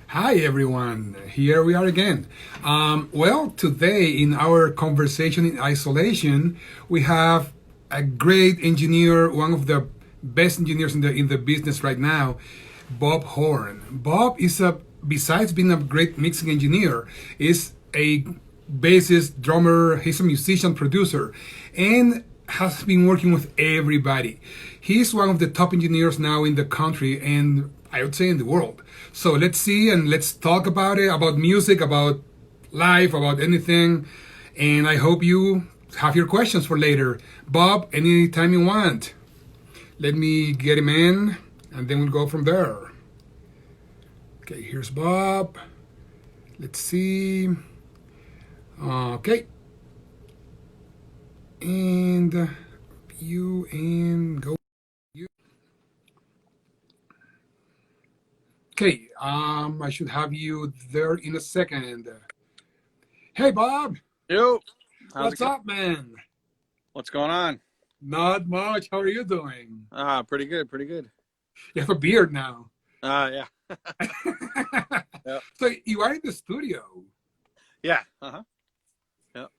Hi everyone, here we are again. Well, today in our conversation in isolation, we have a great engineer, one of the best engineers in the business right now, Bob Horn. Bob is besides being a great mixing engineer, is a bassist, drummer. He's a musician, producer, and has been working with everybody. He's one of the top engineers now in the country and I would say in the world. So let's see and let's talk about it, about music, about life, about anything. And I hope you have your questions for later. Bob, anytime you want. Let me get him in and then we'll go from there. Okay, here's Bob. Let's see. Okay. And you and go. Okay, I should have you there in a second. Hey, Bob. Yo, how's it What's going? up, man? What's going on? Not much. How are you doing? Pretty good, pretty good. You have a beard now. Yeah. Yep. So you are in the studio. Yeah. Uh-huh. Yep.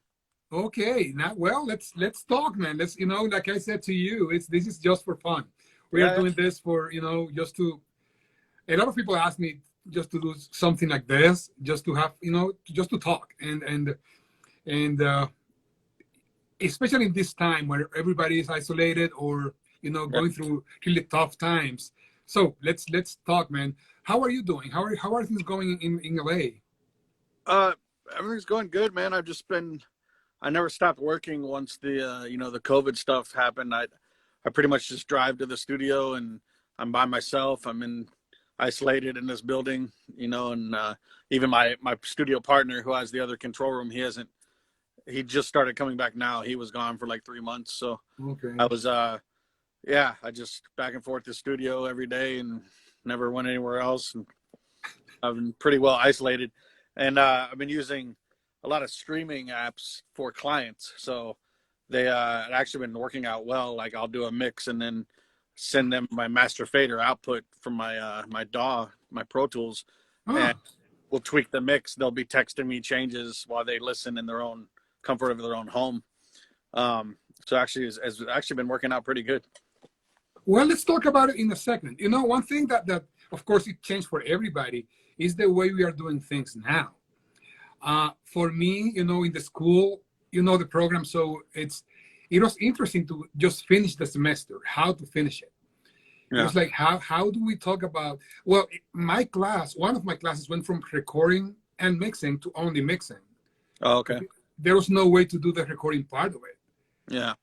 Okay. Now, well, let's talk, man. Let's, like I said to you, this is just for fun. We are Yeah, doing this for, just to. A lot of people ask me just to do something like this, just to have, just to talk, and especially in this time where everybody is isolated or yeah. going through really tough times. So let's talk, man. How are you doing? How are things going in LA? Uh, Everything's going good, man. I never stopped working once the COVID stuff happened. I pretty much just drive to the studio and I'm by myself. Isolated in this building, and even my studio partner who has the other control room, he just started coming back now. He was gone for like 3 months. So Okay. I was, yeah, I just back and forth to studio every day and never went anywhere else. And I've been pretty well isolated, and I've been using a lot of streaming apps for clients. So they it actually been working out well. Like I'll do a mix and then send them my master fader output from my DAW, my Pro Tools, and Ah, we'll tweak the mix. They'll be texting me changes while they listen in their own comfort of their own home. So actually, it's actually been working out pretty good. well, let's talk about it in a second. One thing that of course it changed for everybody is the way we are doing things now. For me, in the school, the program, so it was interesting to just finish the semester, how to finish it. It Yeah. was like how do we talk about, well, my class, one of my classes went from recording and mixing to only mixing. Oh, okay. There was no way to do the recording part of it Yeah.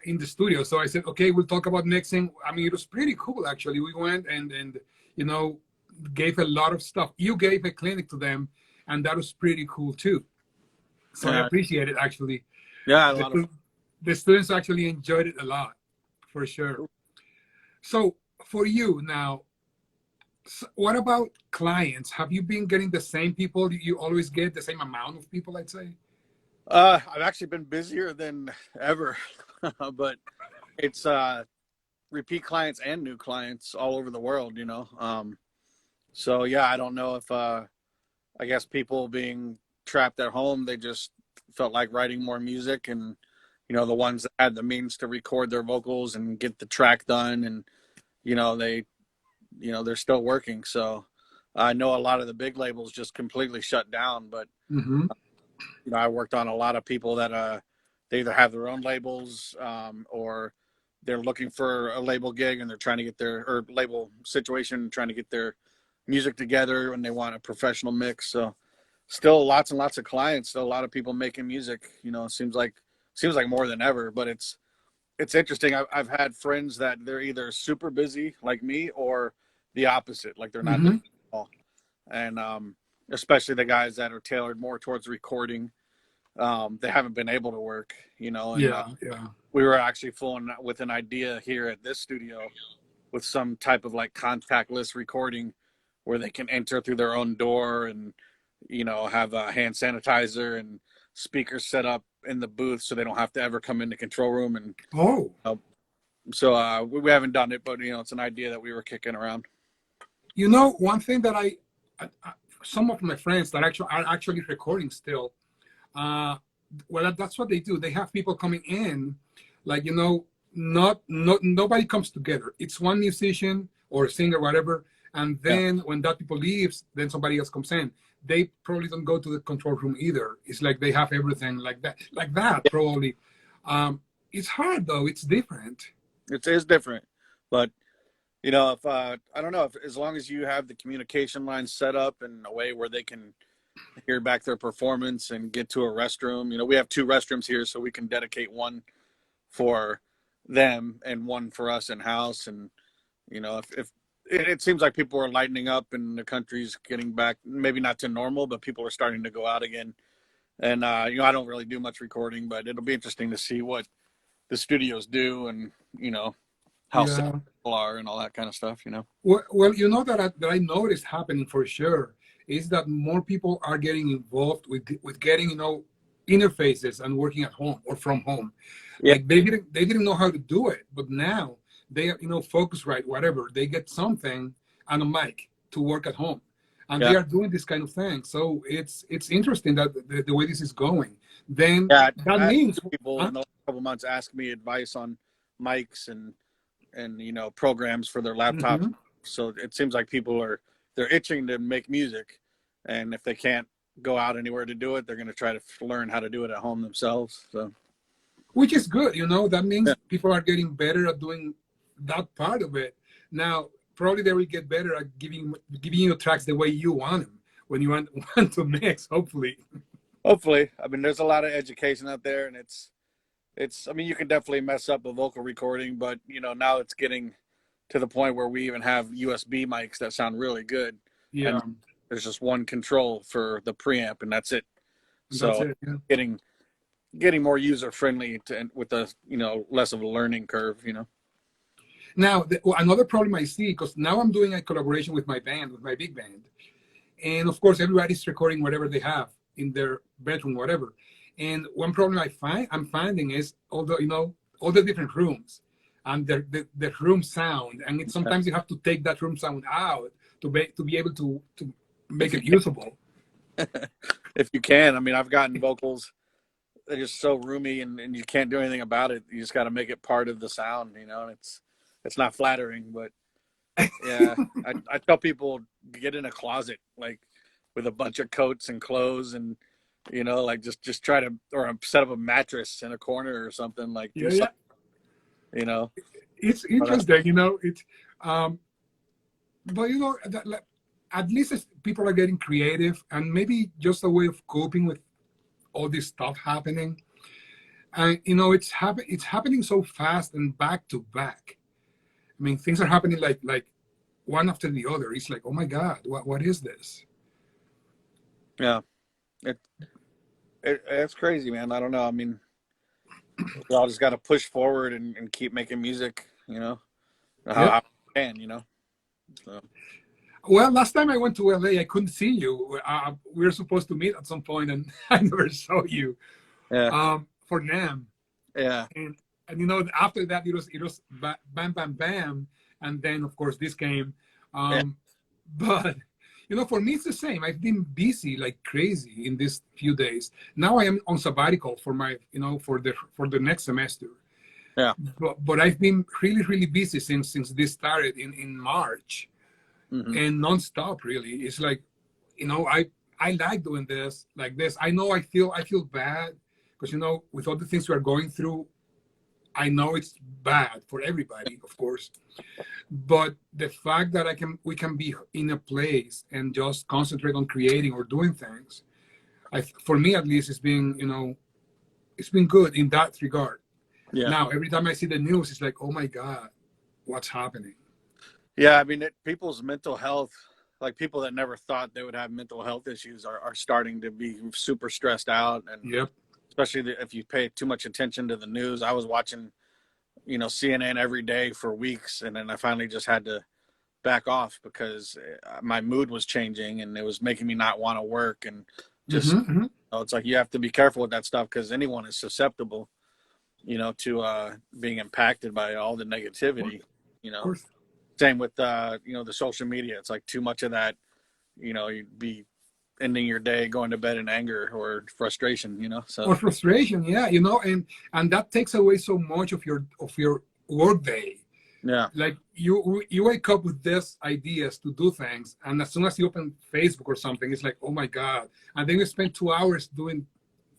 in the studio. So I said, okay, we'll talk about mixing. I mean, it was pretty cool actually. We went and you know gave a lot of stuff. You gave a clinic to them, and that was pretty cool too. So I Yeah. appreciate it actually. Yeah. I had a The, lot of fun. the students actually enjoyed it a lot, for sure. So for you now, what about clients? Have you been getting the same people? You always get the same amount of people, I'd say? I've actually been busier than ever, but it's repeat clients and new clients all over the world. So yeah, I don't know if I guess people being trapped at home, they just felt like writing more music, and the ones that had the means to record their vocals and get the track done, and they they're still working. So I know a lot of the big labels just completely shut down, but Mm-hmm. I worked on a lot of people that they either have their own labels, or they're looking for a label gig and they're trying to get their or label situation, trying to get their music together and they want a professional mix. So still lots and lots of clients, still a lot of people making music. It seems like more than ever, but it's interesting. I've had friends that they're either super busy like me or the opposite, like they're not busy Mm-hmm. at all. And especially the guys that are tailored more towards recording, they haven't been able to work, and Yeah, yeah. we were actually fooling with an idea here at this studio with some type of like contactless recording where they can enter through their own door and have a hand sanitizer and speakers set up in the booth so they don't have to ever come in the control room. And Oh, so we haven't done it, but it's an idea that we were kicking around. one thing that some of my friends that actually are actually recording still. Uh, well, that's what they do. They have people coming in, like not nobody comes together. It's one musician or singer, whatever, and Yeah. then when that people leaves, then somebody else comes in. They probably don't go to the control room either. It's like they have everything like that probably. It's hard though. It's different. It is different, but you know, if I don't know, if as long as you have the communication lines set up in a way where they can hear back their performance and get to a restroom. You know, we have two restrooms here, so we can dedicate one for them and one for us in house. And you know, if it seems like people are lightening up and the country's getting back, maybe not to normal, but people are starting to go out again. And you know, I don't really do much recording, but it'll be interesting to see what the studios do, and you know, how safe Yeah. people are and all that kind of stuff. You know. Well, that I noticed happening for sure is that more people are getting involved with getting interfaces and working at home or from home. Yeah. Like they didn't know how to do it, but now they Focusrite, whatever, they get something and a mic to work at home, and Yeah. they are doing this kind of thing. So it's interesting that the way this is going. Then Yeah. that I had means people in the last couple months ask me advice on mics and you know, programs for their laptops. Mhm. So it seems like people they're itching to make music, and if they can't go out anywhere to do it, they're going to try to learn how to do it at home themselves. So Which is good. That yeah, means people are getting better at doing that part of it. Now, probably they will get better at giving you tracks the way you want them when you want to mix. Hopefully. hopefully. I mean, there's a lot of education out there, and it's. I mean, you can definitely mess up a vocal recording, but you know, now it's getting to the point where we even have USB mics that sound really good, Yeah, and there's just one control for the preamp, and that's it. that's So it. Yeah. getting more user friendly with a less of a learning curve. You know. Now, another problem I see, because now I'm doing a collaboration with my band, with my big band, and of course everybody's recording whatever they have in their bedroom, whatever. And one problem I'm finding is all the different rooms and the room sound, and sometimes you have to take that room sound out to be able to make If you it usable. if you can, I mean, I've gotten vocals they're just so roomy, and you can't do anything about it. You just got to make it part of the sound, you know. And it's not flattering, but yeah, I tell people get in a closet like with a bunch of coats and clothes, and like just try to or set up a mattress in a corner or something, like do Yeah, yeah. something, you know. It's But, interesting, it's but like, at least people are getting creative, and maybe just a way of coping with all this stuff happening. And it's happening so fast and back to back. I mean, things are happening like one after the other. It's like, oh my God, what is this? yeah, it, it's crazy, man. I don't know. I mean, we all just got to push forward and keep making music, how Yep. we can, So, Well, last time I went to LA, I couldn't see you. We were supposed to meet at some point, and I never saw you yeah, for NAM. yeah, And after that, it was bam, bam, bam, and then of course this came. yeah, Um, but for me it's the same. I've been busy like crazy in these few days. Now I am on sabbatical for my for the next semester. yeah. But I've been really really busy since this started in March, Hmm. and nonstop. Really, it's like I like doing this like this. I know I feel bad because with all the things we are going through, I know it's bad for everybody, of course, but the fact that we can be in a place and just concentrate on creating or doing things, for me at least, it's been good in that regard. Yeah, Now, every time I see the news, it's like, oh my God, what's happening? yeah. I mean, people's mental health, like people that never thought they would have mental health issues, are starting to be super stressed out, and Yep. especially if you pay too much attention to the news. I was watching, CNN every day for weeks, and then I finally just had to back off because my mood was changing, and it was making me not want to work, and just Hmm. Hmm. it's like you have to be careful with that stuff because anyone is susceptible, to being impacted by all the negativity. You Of know, course. same with the social media. It's like too much of that. You'd be ending your day going to bed in anger or frustration, Or so frustration, yeah, and that takes away so much of your work day. yeah. Like you wake up with these ideas to do things, and as soon as you open Facebook or something, it's like, oh my god, and then you spend 2 hours doing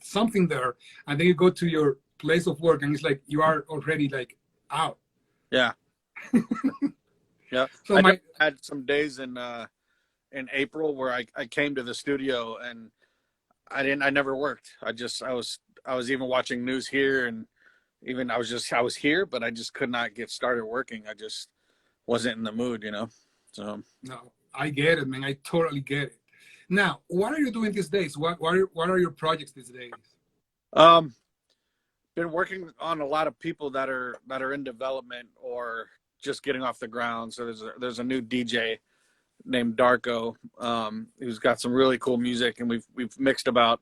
something there, and then you go to your place of work, and it's like you are already like out. Yeah. Yeah. So I know my I had some days in April where I came to the studio and I never worked. I was even watching news here, and even I was here, but I just could not get started working. I just wasn't in the mood. So No, I get it, man. I totally get it. Now, what are you doing these days? What are your projects these days? um been working on a lot of people that are in development or just getting off the ground. So there's a new DJ named Darko, who's got some really cool music, and we've mixed about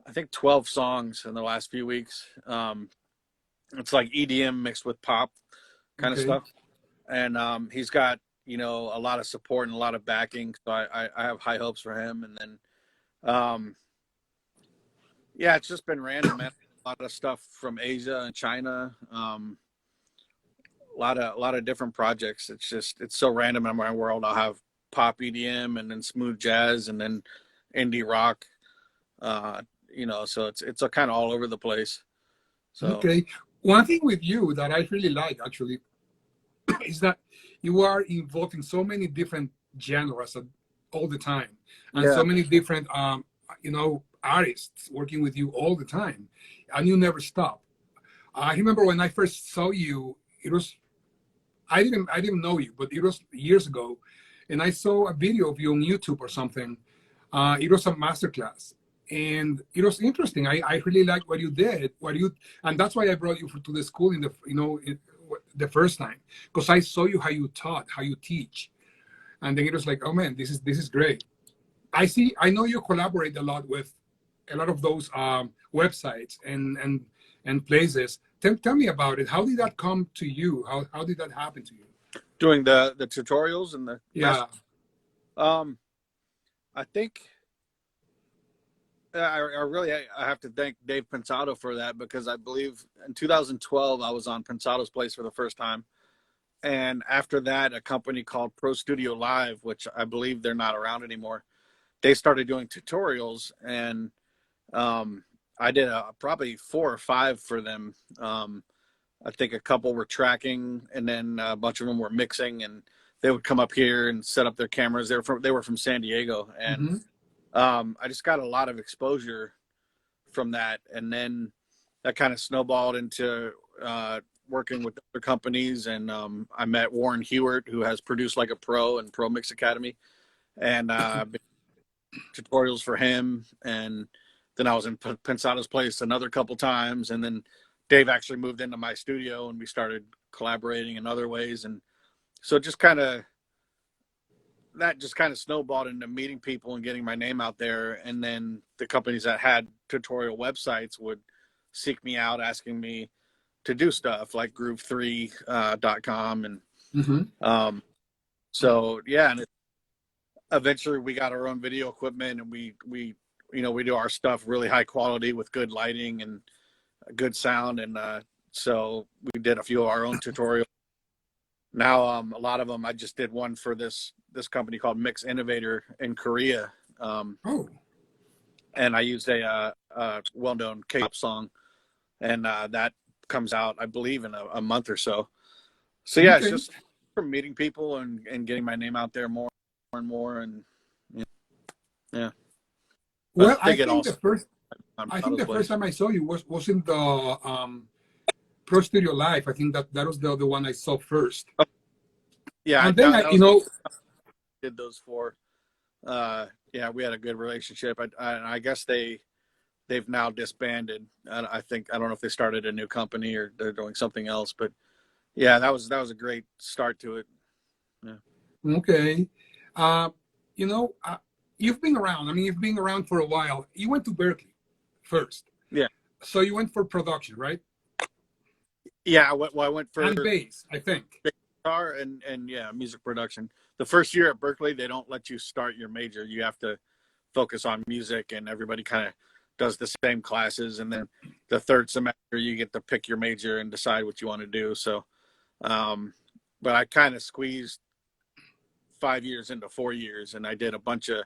I think 12 songs in the last few weeks. It's like EDM mixed with pop kind of Okay. stuff, and he's got a lot of support and a lot of backing. So I have high hopes for him. And then yeah, it's just been random, man. A lot of stuff from Asia and China. A lot of different projects. It's so random in my world. I'll have pop EDM and then smooth jazz and then indie rock. So it's a kind of all over the place. So Okay. One thing with you that I really like actually is that you are involved in so many different genres all the time, and yeah, so many different artists working with you all the time, and you never stop. I remember when I first saw you, it was I didn't know you, but it was years ago, and I saw a video of you on YouTube or something. It was a masterclass, and it was interesting. I really liked what you did, and that's why I brought you to the school in the first time, because I saw you how you taught, how you teach, and then it was like, oh man, this is great. I know you collaborate a lot with a lot of those websites and places. Tell me about it. How did that come to you? How did that happen to you? doing the tutorials and the Yeah. um I think I have to thank Dave Pensato for that, because I believe in 2012 I was on Pensato's place for the first time, and after that a company called Pro Studio Live, which I believe they're not around anymore, they started doing tutorials, and I did probably 4 or 5 for them. I think a couple were tracking, and then a bunch of them were mixing, and they would come up here and set up their cameras. They were from San Diego, and Hmm. I just got a lot of exposure from that, and then that kind of snowballed into working with other companies, and I met Warren Hewart, who has produced Like a Pro and Pro Mix Academy, and tutorials for him. And then I was in Pensato's place another couple times, and then Dave actually moved into my studio, and we started collaborating in other ways. And so just kind of snowballed into meeting people and getting my name out there. And then the companies that had tutorial websites would seek me out, asking me to do stuff like groove3.com. And Hmm. so, yeah. And eventually we got our own video equipment, and we do our stuff really high quality with good lighting and good sound. And so we did a few of our own tutorials. Now, a lot of them, I just did one for this company called Mix Innovator in Korea, Oh, and I used a well-known K-pop song, and that comes out, I believe, in a month or so. So yeah, it's okay. just from meeting people and getting my name out there more and more, and yeah. But Well, I think it all on I think Paddle's the first place. time I saw you was in the Pro Studio Live. I think that was the one I saw first, Yeah, and then that was did those for. Yeah, we had a good relationship. I guess they've now disbanded. I don't know if they started a new company or they're doing something else, but yeah, that was a great start to it. Yeah. okay. Uh, you know, you've been around. I mean, you've been around for a while. You went to Berkeley first, Yeah. so you went for production, right? Yeah. I went And for bass, I think. guitar and yeah, music production. The first year at Berkeley, they don't let you start your major. You have to focus on music, and everybody kind of does the same classes. And then the third semester, you get to pick your major and decide what you want to do. So, but I kind of squeezed 5 years into 4 years, and I did a bunch of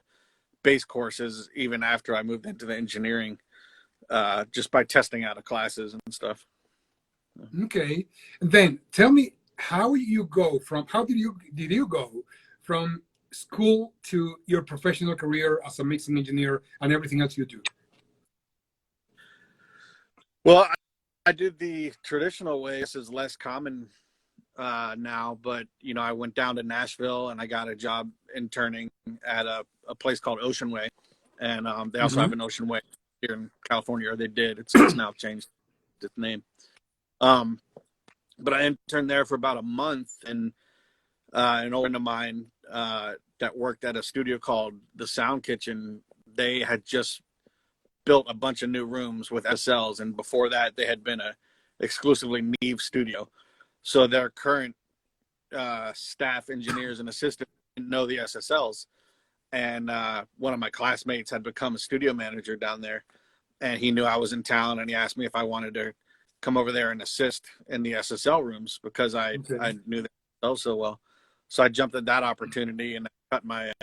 base courses even after I moved into the engineering, just by testing out of classes and stuff. Okay. And then tell me how did you go from school to your professional career as a mixing engineer and everything else you do? Well, I did the traditional way. This is less common now, but you know, I went down to Nashville and I got a job interning at a place called Ocean Way, and they also have an Ocean Way here in California, or they did. It's now changed its name. But I interned there for about a month, and an old friend of mine that worked at a studio called the Sound Kitchen, they had just built a bunch of new rooms with SLs, and before that they had been a exclusively Neve studio. So their current staff engineers and assistants didn't know the SSLs, and one of my classmates had become a studio manager down there, and he knew I was in town, and he asked me if I wanted to come over there and assist in the SSL rooms because I knew the SSL so well. So I jumped at that opportunity, and I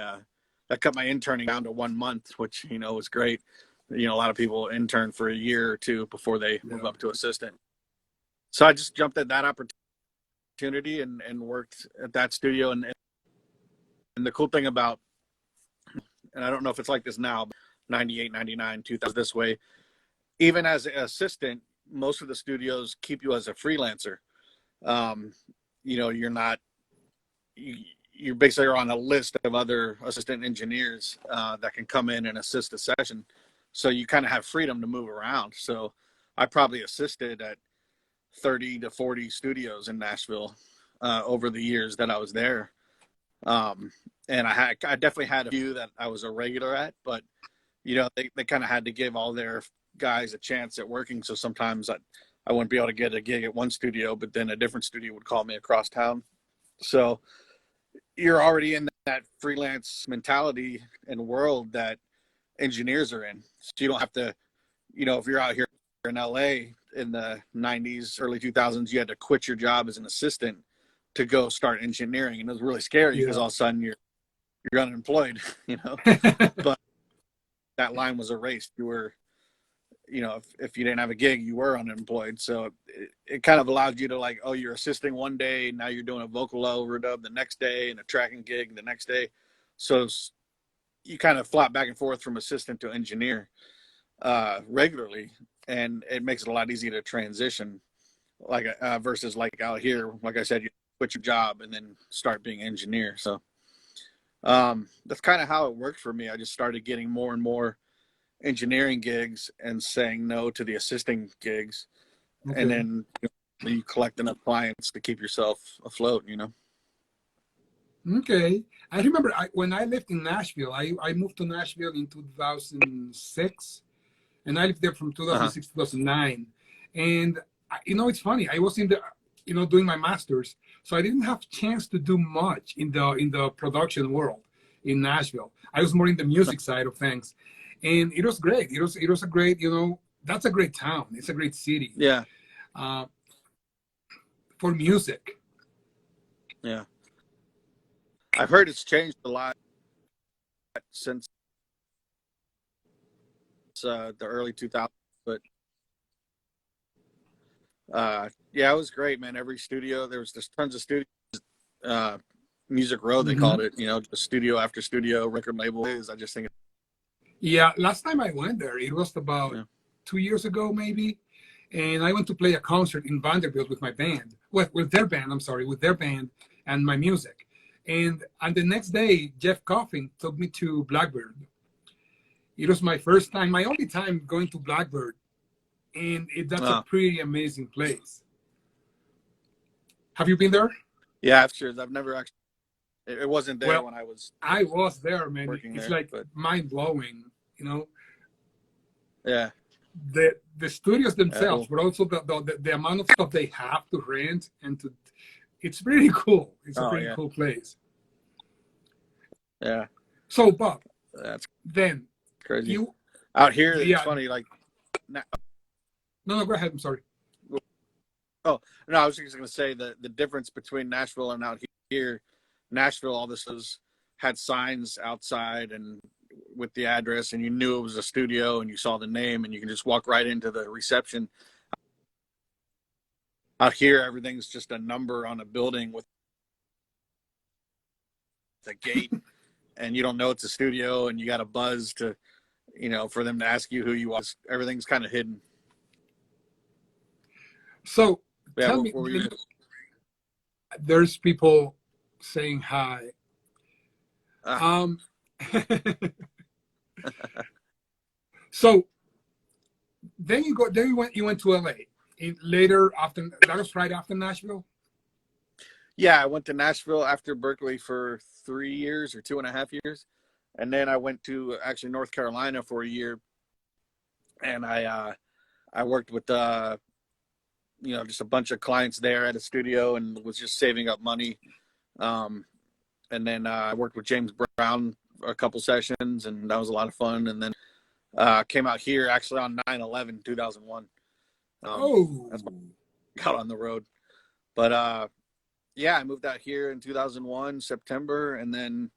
cut my interning down to 1 month, which, you know, was great. You know, a lot of people intern for a year or two before they move up to assistant. So I just jumped at that opportunity and worked at that studio. And the cool thing about, and I don't know if it's like this now, but 98, 99, 2000 this way, even as an assistant, most of the studios keep you as a freelancer. You know, you're basically on a list of other assistant engineers that can come in and assist a session. So you kind of have freedom to move around. So I probably assisted at 30 to 40 studios in Nashville over the years that I was there. And I definitely had a few that I was a regular at, but you know, they kind of had to give all their guys a chance at working. So sometimes I wouldn't be able to get a gig at one studio, but then a different studio would call me across town. So you're already in that freelance mentality and world that engineers are in. So you don't have to, you know, if you're out here in LA in the 90s, early 2000s, you had to quit your job as an assistant to go start engineering. And it was really scary because all of a sudden you're unemployed, you know, but that line was erased. You were, you know, if you didn't have a gig, you were unemployed. So it kind of allowed you to, like, oh, you're assisting one day, now you're doing a vocal overdub the next day and a tracking gig the next day. So you kind of flop back and forth from assistant to engineer regularly, and it makes it a lot easier to transition, like versus like out here, like I said, you quit your job and then start being an engineer. So that's kind of how it worked for me. I just started getting more and more engineering gigs and saying no to the assisting gigs. And then you collect enough clients to keep yourself afloat, you know. Okay. I remember when I lived in Nashville, I moved to Nashville in 2006, and I lived there from 2006 to 2009. And, you know, it's funny. I was in the, you know, doing my master's, so I didn't have chance to do much in the production world in Nashville. I was more in the music side of things. And it was great. It was a great, you know, that's a great town. It's a great city. Yeah. For music. Yeah. I've heard it's changed a lot since the early 2000s, but yeah, it was great, man. Every studio, there's tons of studios, Music Row, they called it, you know, just studio after studio, record label. I just think yeah, last time I went there, it was about 2 years ago, maybe. And I went to play a concert in Vanderbilt with my band, with their band, with their band and my music. And the next day, Jeff Coffin took me to Blackbird. It was my first time, my only time going to Blackbird. And that's a pretty amazing place. Have you been there? Yeah, sure. I've never actually, it wasn't there when I was there, man. It's there, like mind-blowing, you know? Yeah. The studios themselves, but also the amount of stuff they have to rent and to, it's pretty cool. It's a pretty cool place. Yeah. So, Bob, then Crazy. You, Out here, it's yeah. funny. Like, No, go ahead. I'm sorry. oh no, I was just gonna say the difference between Nashville and out here. Nashville, all this was had signs outside and with the address, and you knew it was a studio, and you saw the name, and you can just walk right into the reception. Out here, everything's just a number on a building with a gate, and you don't know it's a studio, and you got to buzz to, for them to ask you who you are. Everything's kind of hidden. So Yeah, tell what me, were you? there's people saying hi. Ah. So then you went to LA. Later after that was right after Nashville. Yeah, I went to Nashville after Berkeley for 3 years or 2.5 years, and then I went to actually North Carolina for a year, and I worked with just a bunch of clients there at a studio and was just saving up money. And then I worked with James Brown for a couple sessions, and that was a lot of fun. And then came out here actually on 9/11, 2001. That's when I got on the road. But yeah, I moved out here in 2001 September, and then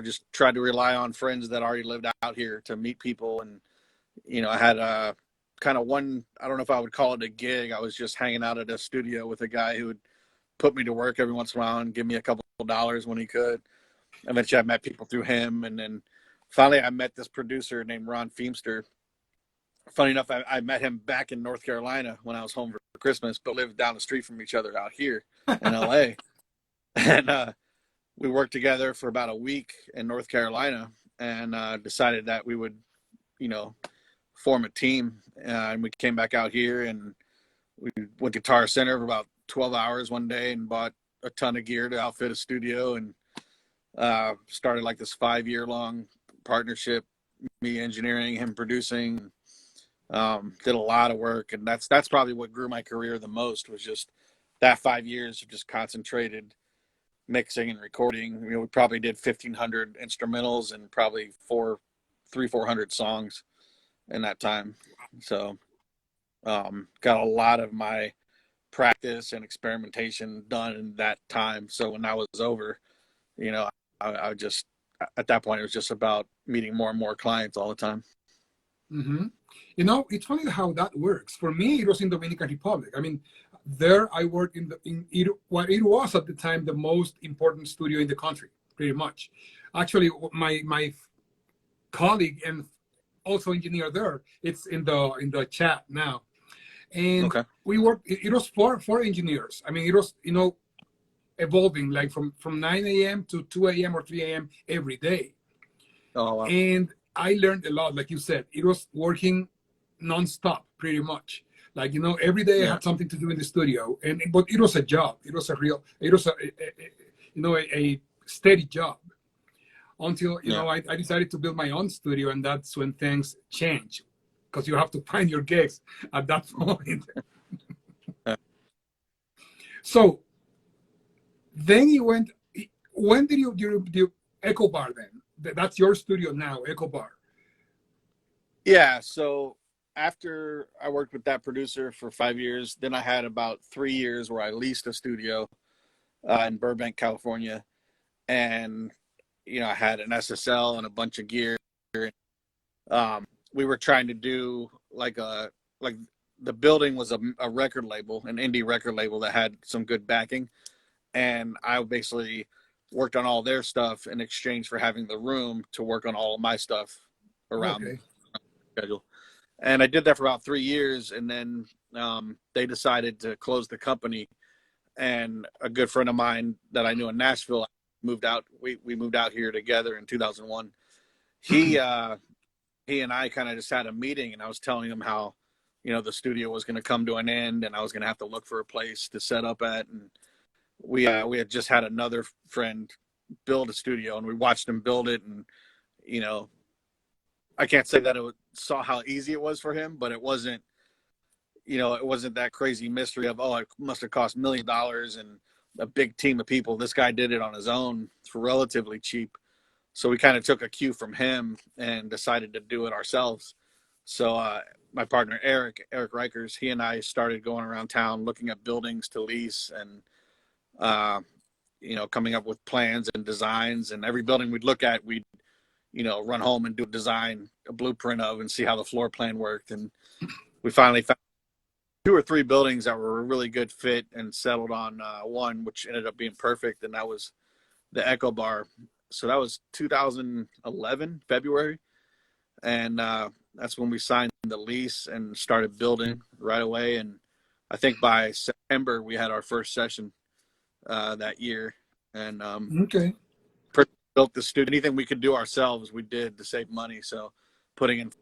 just tried to rely on friends that already lived out here to meet people. And I had kind of one, I don't know if I would call it a gig. I was just hanging out at a studio with a guy who would put me to work every once in a while and give me a couple of dollars when he could. Eventually I met people through him, and then finally I met this producer named Ron Feemster. Funny enough, I met him back in North Carolina when I was home for Christmas, but lived down the street from each other out here in LA. And we worked together for about a week in North Carolina, and decided that we would, form a team. And we came back out here, and we went to Guitar Center for about 12 hours one day and bought a ton of gear to outfit a studio, and started like this 5-year long partnership, me engineering, him producing. Did a lot of work, and that's probably what grew my career the most, was just that 5 years of just concentrated mixing and recording. We probably did 1,500 instrumentals and probably 400 songs in that time. So got a lot of my practice and experimentation done in that time. So when that was over, I just, at that point, it was just about meeting more and more clients all the time. Mm-hmm. It's funny how that works. For me, it was in Dominican Republic. I mean, there I worked what it was at the time the most important studio in the country, pretty much. Actually, my colleague and also engineer there, it's in the chat now, and Okay. we worked. It was four engineers. I mean, it was evolving like from 9 a.m. to 2 a.m. or 3 a.m. every day. Oh, wow. And I learned a lot. Like you said, it was working nonstop, pretty much. Like, every day I Yeah. had something to do in the studio, but it was a job. It was a steady job until I decided to build my own studio, and that's when things change, because you have to find your gigs at that point. So then you went. When did you do EchoBar then? That's your studio now, EchoBar. Yeah. So after I worked with that producer for 5 years, then I had about 3 years where I leased a studio in Burbank, California. And, I had an SSL and a bunch of gear. We were trying to do like the building was a record label, an indie record label that had some good backing. And I basically worked on all their stuff in exchange for having the room to work on all of my stuff around Okay. the schedule. And I did that for about 3 years, and then they decided to close the company. And a good friend of mine that I knew in Nashville moved out. We moved out here together in 2001. He and I kind of just had a meeting, and I was telling him how, the studio was going to come to an end, and I was going to have to look for a place to set up at. And we had just had another friend build a studio, and we watched him build it. And I can't say that saw how easy it was for him, but it wasn't that crazy mystery of, it must have cost $1 million and a big team of people. This guy did it on his own for relatively cheap. So we kind of took a cue from him and decided to do it ourselves. So my partner Eric Reichers, he and I started going around town looking at buildings to lease and coming up with plans and designs. And every building we'd look at, we'd run home and do a blueprint of and see how the floor plan worked. And we finally found 2 or 3 buildings that were a really good fit and settled on one, which ended up being perfect. And that was the EchoBar. So that was 2011, February. And that's when we signed the lease and started building right away. And I think by September, we had our first session that year. And Okay. built the studio. Anything we could do ourselves, we did to save money. So putting in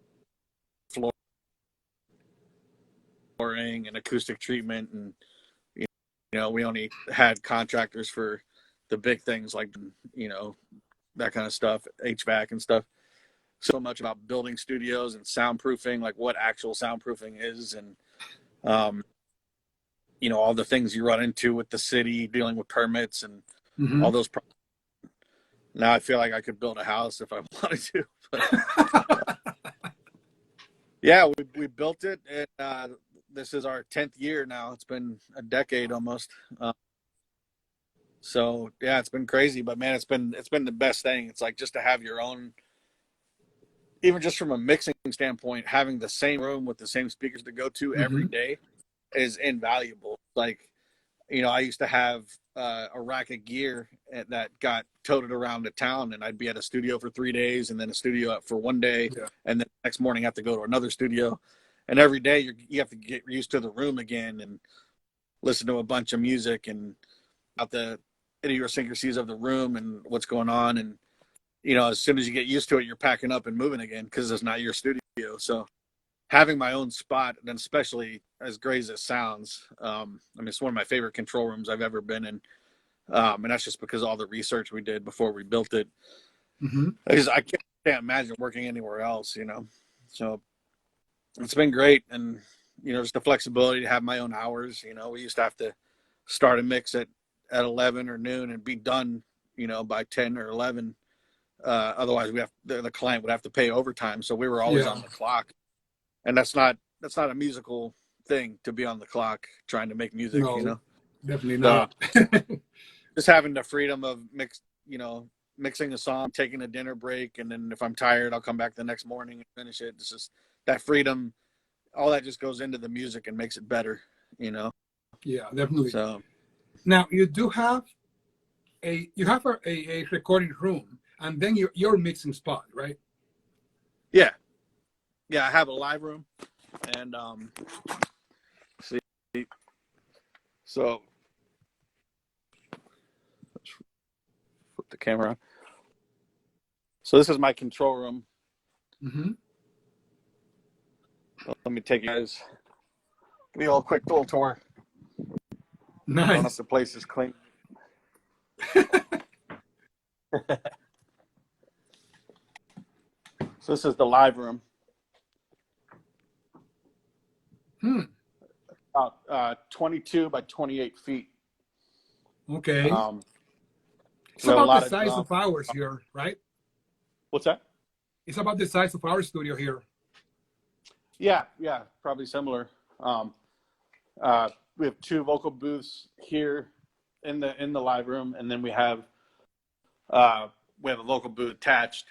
flooring and acoustic treatment, and we only had contractors for the big things like that kind of stuff, HVAC and stuff. So much about building studios and soundproofing, like what actual soundproofing is, and all the things you run into with the city dealing with permits and all those problems. Now I feel like I could build a house if I wanted to. But, yeah, we built it, and this is our 10th year now. It's been a decade almost. So yeah, it's been crazy, but man, it's been the best thing. It's like just to have your own, even just from a mixing standpoint, having the same room with the same speakers to go to every day is invaluable. Like, I used to have a rack of gear that got toted around the town, and I'd be at a studio for 3 days and then a studio for 1 day. Yeah. And then the next morning I have to go to another studio. And every day you have to get used to the room again and listen to a bunch of music and about the idiosyncrasies of the room and what's going on. And, as soon as you get used to it, you're packing up and moving again because it's not your studio. So having my own spot, and especially as great as it sounds, it's one of my favorite control rooms I've ever been in. And that's just because of all the research we did before we built it. Because I can't imagine working anywhere else, So it's been great. And, just the flexibility to have my own hours. We used to have to start a mix at 11 or noon and be done, by 10 or 11. Otherwise the client would have to pay overtime. So we were always on the clock. And that's not a musical thing to be on the clock trying to make music, No, definitely not. Just having the freedom of mixing a song, taking a dinner break, and then if I'm tired, I'll come back the next morning and finish it. It's just that freedom. All that just goes into the music and makes it better, Yeah, definitely. So now you do have a recording room, and then your mixing spot, right? Yeah, I have a live room, and so let's flip the camera on. So this is my control room. Let me take you guys, give me a little quick little tour. Nice. I don't know if the place is clean. So this is the live room. About 22 by 28 feet. Okay. It's so about the size of ours here, right? What's that? It's about the size of our studio here. Yeah, probably similar. We have 2 vocal booths here in the live room, and then we have a vocal booth attached,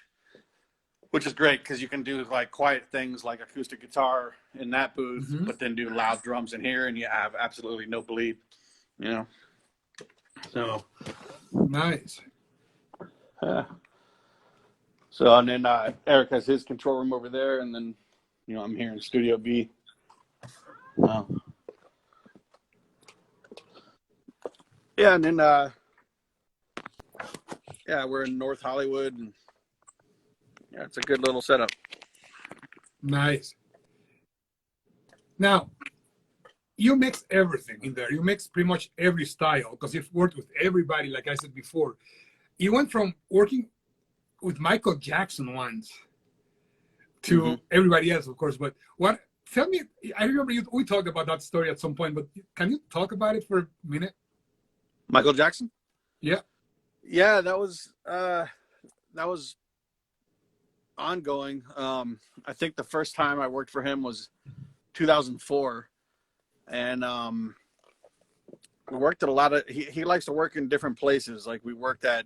which is great because you can do like quiet things like acoustic guitar in that booth, but then do loud drums in here, and you have absolutely no bleed, So nice. So and then Eric has his control room over there, and then I'm here in Studio B. Yeah, and then we're in North Hollywood, and it's a good little setup. Nice. Now, you mix everything in there. You mix pretty much every style because you've worked with everybody, like I said before. You went from working with Michael Jackson once to everybody else, of course. But tell me, I remember we talked about that story at some point, but can you talk about it for a minute? Michael Jackson? Yeah. Yeah, that was that was ongoing. I think the first time I worked for him was 2004, and we worked at a lot of. He likes to work in different places. Like we worked at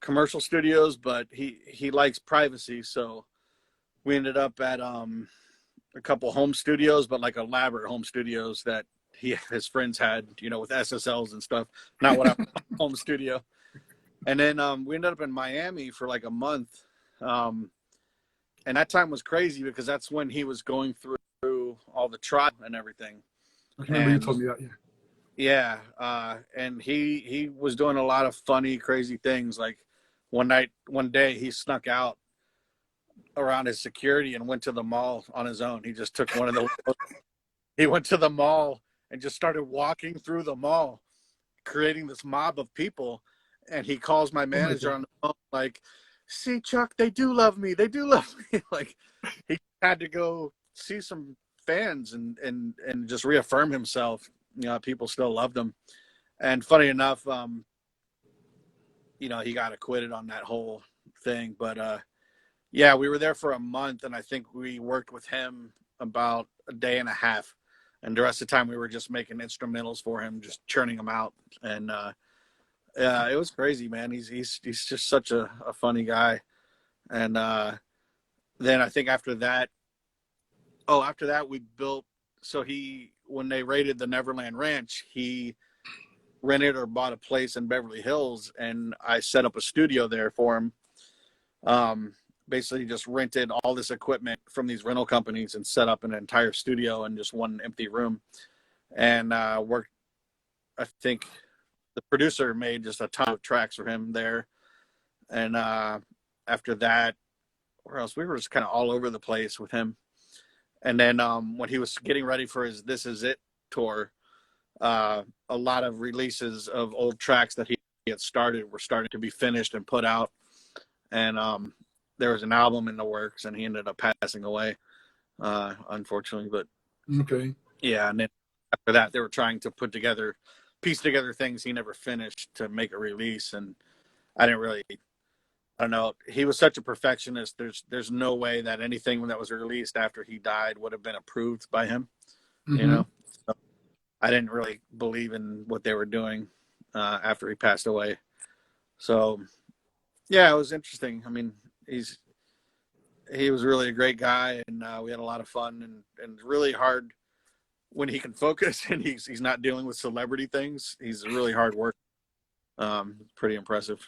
commercial studios, but he likes privacy, so we ended up at a couple home studios, but like elaborate home studios that his friends had, you know, with SSLs and stuff. Not what I home studio. And then we ended up in Miami for like a month. And that time was crazy because that's when he was going through all the trial and everything. I remember you told me that, yeah. Yeah. And he was doing a lot of funny, crazy things. Like one day he snuck out around his security and went to the mall on his own. He just took one of the, he went to the mall and just started walking through the mall, creating this mob of people. And he calls my manager on the phone, like, see, Chuck, they do love me. They do love me. Like he had to go see some fans and just reaffirm himself. You know, people still loved him. And funny enough, you know, he got acquitted on that whole thing. But yeah, we were there for a month, and I think we worked with him about a day and a half. And the rest of the time we were just making instrumentals for him, just churning them out. And yeah, it was crazy, man. He's just such a funny guy. And then I think after that we built. So when they raided the Neverland Ranch, he rented or bought a place in Beverly Hills, and I set up a studio there for him. Basically just rented all this equipment from these rental companies and set up an entire studio in just one empty room. And worked. I think the producer made just a ton of tracks for him there. And after that, where else? We were just kind of all over the place with him. And then when he was getting ready for his This Is It tour, a lot of releases of old tracks that he had started were starting to be finished and put out. And there was an album in the works, and he ended up passing away, unfortunately. But Okay. yeah, and then after that, they were trying to piece together things he never finished to make a release. And I don't know. He was such a perfectionist. There's no way that anything that was released after he died would have been approved by him. Mm-hmm. You know, so I didn't really believe in what they were doing after he passed away. So yeah, it was interesting. I mean, he was really a great guy, and we had a lot of fun, and really hard when he can focus and he's not dealing with celebrity things. He's really hard work. Pretty impressive.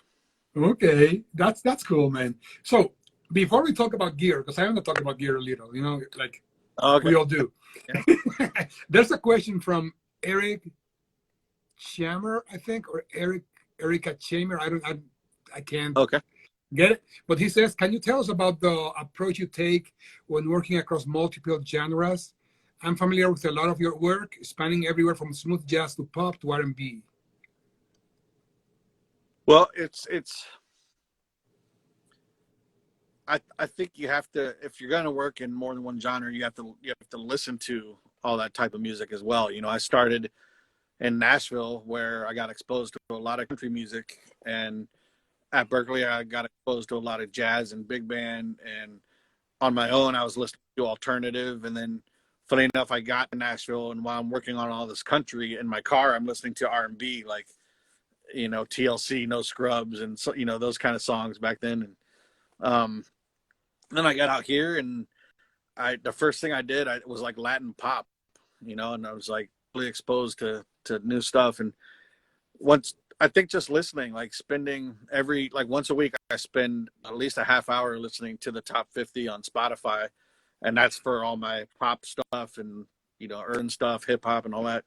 Okay, that's cool, man. So before we talk about gear, because I want to talk about gear a little, you know, like Okay. we all do. Yeah. There's a question from Eric Chammer, I think, or Erica Chamber. I can't Okay. get it. But he says, can you tell us about the approach you take when working across multiple genres? I'm familiar with a lot of your work, spanning everywhere from smooth jazz to pop to R&B. Well, I think you have to, if you're going to work in more than one genre, you have to listen to all that type of music as well. You know, I started in Nashville, where I got exposed to a lot of country music, and at Berkeley I got exposed to a lot of jazz and big band, and on my own I was listening to alternative. And then funny enough, I got to Nashville, and while I'm working on all this country in my car, I'm listening to R&B, like, you know, TLC, No Scrubs, and so, you know, those kind of songs back then. And then I got out here, and the first thing I did was like Latin pop, you know, and I was like really exposed to new stuff. And once, I think just listening, like spending once a week, I spend at least a half hour listening to the top 50 on Spotify. And that's for all my pop stuff and, you know, urban stuff, hip hop and all that.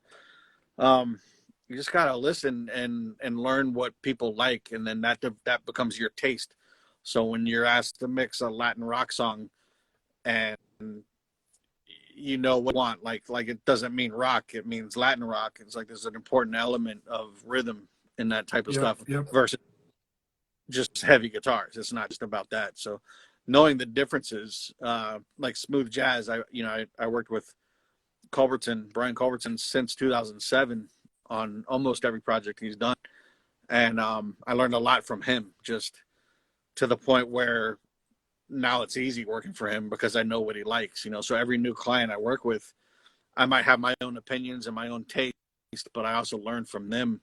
You just got to listen and learn what people like. And then that becomes your taste. So when you're asked to mix a Latin rock song, and you know what you want, like it doesn't mean rock, it means Latin rock. It's like there's an important element of rhythm in that type of stuff versus just heavy guitars. It's not just about that. So knowing the differences, like smooth jazz, I worked with Brian Culbertson since 2007 on almost every project he's done. And I learned a lot from him, just to the point where now it's easy working for him because I know what he likes, you know. So every new client I work with, I might have my own opinions and my own taste, but I also learn from them,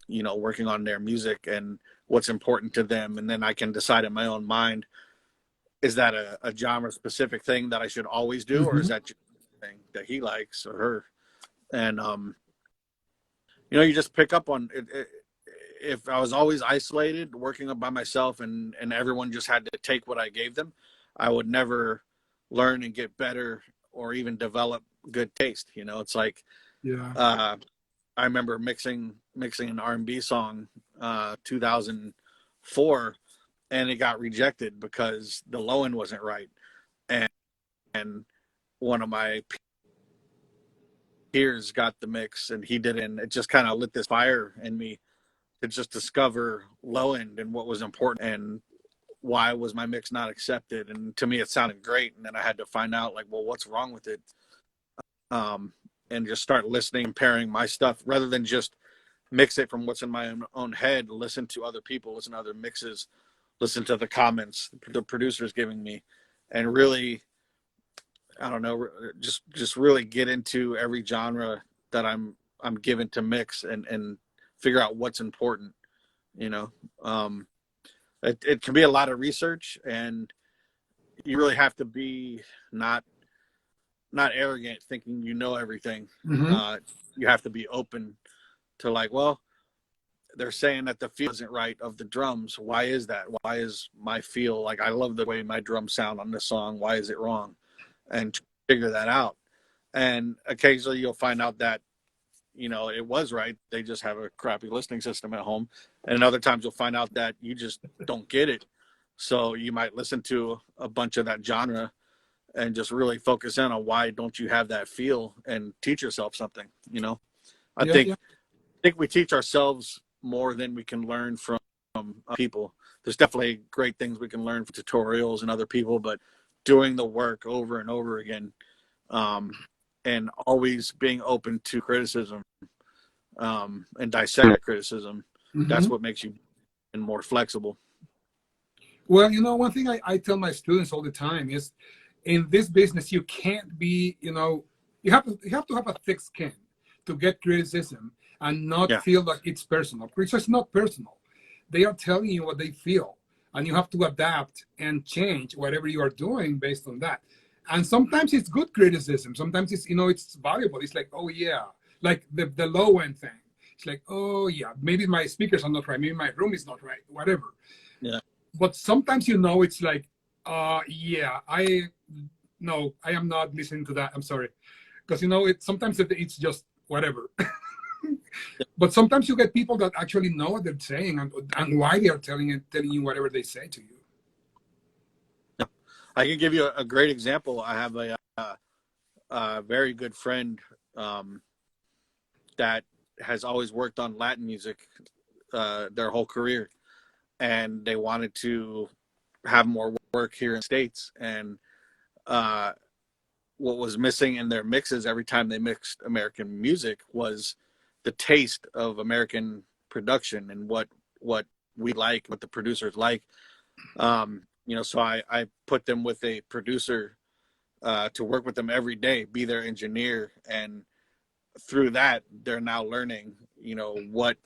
you know, working on their music and what's important to them. And then I can decide in my own mind, is that a genre specific thing that I should always do, or is Mm-hmm. that just a thing that he likes or her? And, you know, you just pick up on it. If I was always isolated, working by myself, and everyone just had to take what I gave them, I would never learn and get better or even develop good taste. You know, it's like, Yeah. I remember mixing an R&B song, 2004, and it got rejected because the low end wasn't right. And one of my peers got the mix and he didn't. It just kind of lit this fire in me to just discover low end and what was important and why was my mix not accepted. And to me, it sounded great. And then I had to find out, like, well, what's wrong with it? And just start listening, comparing my stuff rather than just mix it from what's in my own head. Listen to other people, listen to other mixes, listen to the comments the producers giving me, and really, I don't know, just really get into every genre that I'm given to mix and figure out what's important. You know, it can be a lot of research, and you really have to be not arrogant, thinking you know everything. Mm-hmm. You have to be open to, like, well, they're saying that the feel isn't right of the drums. Why is that? Why is my feel, like, I love the way my drums sound on this song. Why is it wrong? And figure that out. And occasionally you'll find out that, you know, it was right. They just have a crappy listening system at home. And other times you'll find out that you just don't get it. So you might listen to a bunch of that genre and just really focus in on why don't you have that feel and teach yourself something, you know. I Yeah. think Yeah. we teach ourselves more than we can learn from people. There's definitely great things we can learn from tutorials and other people, but doing the work over and over again, um, and always being open to criticism, and dissect that criticism, Mm-hmm. that's what makes you more flexible. Well, you know, one thing I tell my students all the time is, in this business, you can't be, you know, you have to have a thick skin to get criticism and not Yeah, feel like it's personal. Criticism is not personal. They are telling you what they feel, and you have to adapt and change whatever you are doing based on that. And sometimes it's good criticism. Sometimes it's, you know, it's valuable. It's like, oh yeah, like the low end thing. It's like, oh yeah, maybe my speakers are not right. Maybe my room is not right. Whatever. yeah, But sometimes, you know, it's like, yeah, I no, I am not listening to that. I'm sorry, because, you know, sometimes it's just whatever. But sometimes you get people that actually know what they're saying, and why they are telling you whatever they say to you. yeah. I can give you a great example. I have a very good friend, um, that has always worked on Latin music, their whole career, and they wanted to have more work here in the States. And uh, what was missing in their mixes every time they mixed American music was the taste of American production and what we like, what the producers like. You know, so I put them with a producer, to work with them every day, be their engineer, and through that they're now learning, you know, what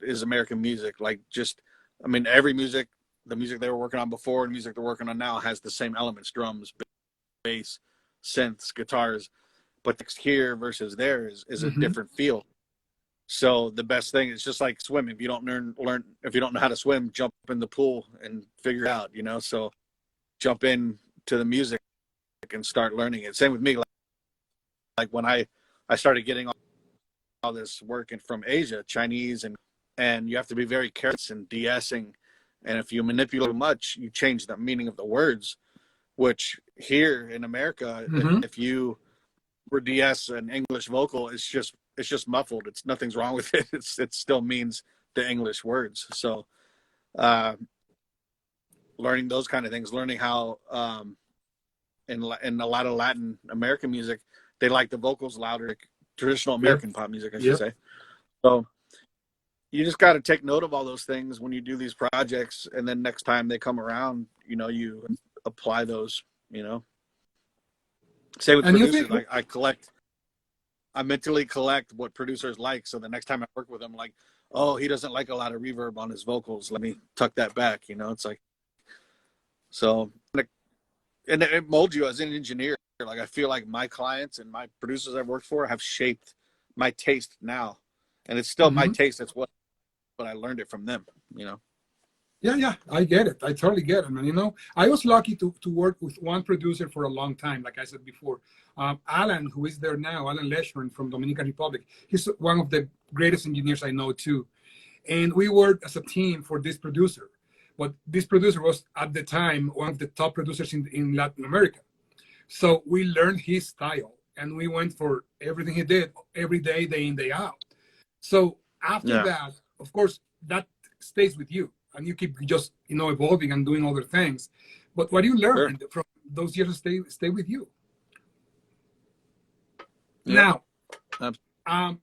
is American music like. Just, I mean, every music, the music they were working on before and the music they're working on now has the same elements: drums, bass, synths, guitars. But here versus there is a Hmm. different feel. So the best thing is just like swimming. If you don't learn if you don't know how to swim, jump in the pool and figure it out, you know. So jump in to the music and start learning it. Same with me. Like when I started getting all this work from Asia, Chinese, and you have to be very careful and de-essing. And if you manipulate too much, you change the meaning of the words. Which here in America, Hmm. if you were DS an English vocal, it's just muffled. It's Nothing's wrong with it. It still means the English words. So uh, learning those kind of things, learning how, in a lot of Latin American music, they like the vocals louder, traditional Yep. American pop music, I should Yep. say. So you just got to take note of all those things when you do these projects, and then next time they come around, you know, you apply those, you know. Same with And you think, producers. I mentally collect what producers like, so the next time I work with them, like, oh, he doesn't like a lot of reverb on his vocals, let me tuck that back, you know. It's like, so, and it molds you as an engineer. Like, I feel like my clients and my producers I've worked for have shaped my taste now, and it's still my mhm. taste. That's what, but I learned it from them, you know. Yeah, yeah, I get it. I totally get it, man. You know, I was lucky to work with one producer for a long time, like I said before. Alan, who is there now, Alan Leshman from Dominican Republic. He's one of the greatest engineers I know too. And we worked as a team for this producer. But this producer was at the time one of the top producers in Latin America. So we learned his style and we went for everything he did every day, day in, day out. So after Yeah, that, of course, that stays with you and you keep just, you know, evolving and doing other things. But what you sure. learned from those years stay with you. Yep. Now, um,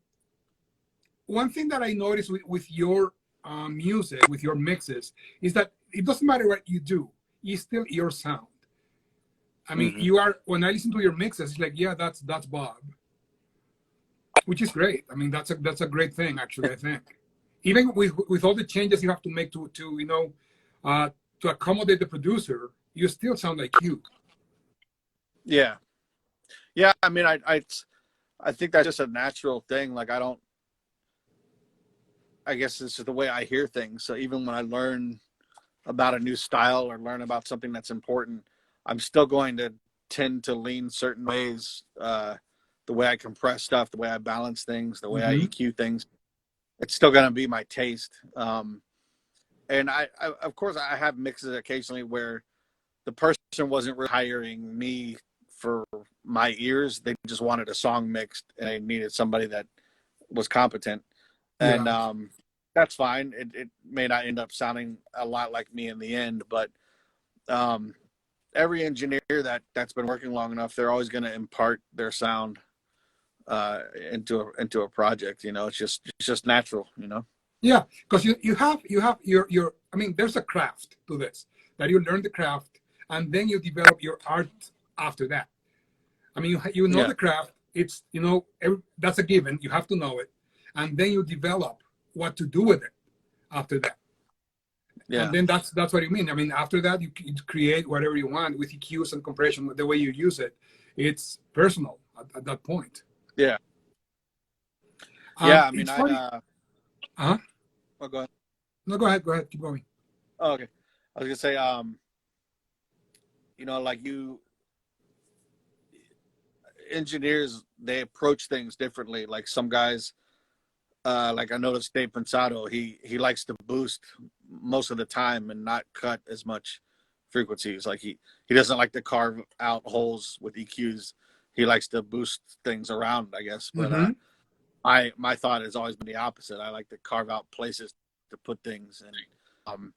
one thing that I noticed with your music, with your mixes, is that it doesn't matter what you do, it's still your sound. I mean, Mm-hmm. you are, when I listen to your mixes, it's like, yeah, that's Bob, which is great. I mean, that's a great thing, actually. I think, even with all the changes you have to make to you know, to accommodate the producer, you still sound like you. Yeah, yeah. I mean, I think that's just a natural thing. Like, I guess this is the way I hear things. So even when I learn about a new style or learn about something that's important, I'm still going to tend to lean certain ways. The way I compress stuff, the way I balance things, the way I Mm-hmm. EQ things, it's still going to be my taste. And of course, I have mixes occasionally where the person wasn't really hiring me for my ears. They just wanted a song mixed and they needed somebody that was competent. And Yeah. that's fine. It may not end up sounding a lot like me in the end, but um, every engineer that's been working long enough, they're always going to impart their sound into a project. You know, it's just natural. You know. Yeah, because you have your I mean, there's a craft to this that you learn the craft and then you develop your art after that. I mean, you know Yeah. the craft. It's, you know, that's a given. You have to know it, and then you develop what to do with it after that. And Yeah. then that's what you mean. I mean, after that, you create whatever you want with EQs and compression. The way you use it, it's personal at that point. Yeah. Yeah. I mean, It's funny. Uh huh. oh, go ahead. No, go ahead. Go ahead. Keep going. Oh, okay. I was gonna say, you know, like engineers, they approach things differently. Like some guys, like I noticed Dave Pensado, he likes to boost most of the time and not cut as much frequencies. Like he doesn't like to carve out holes with EQs. He likes to boost things around, I guess. But Mm-hmm. my thought has always been the opposite. I like to carve out places to put things, and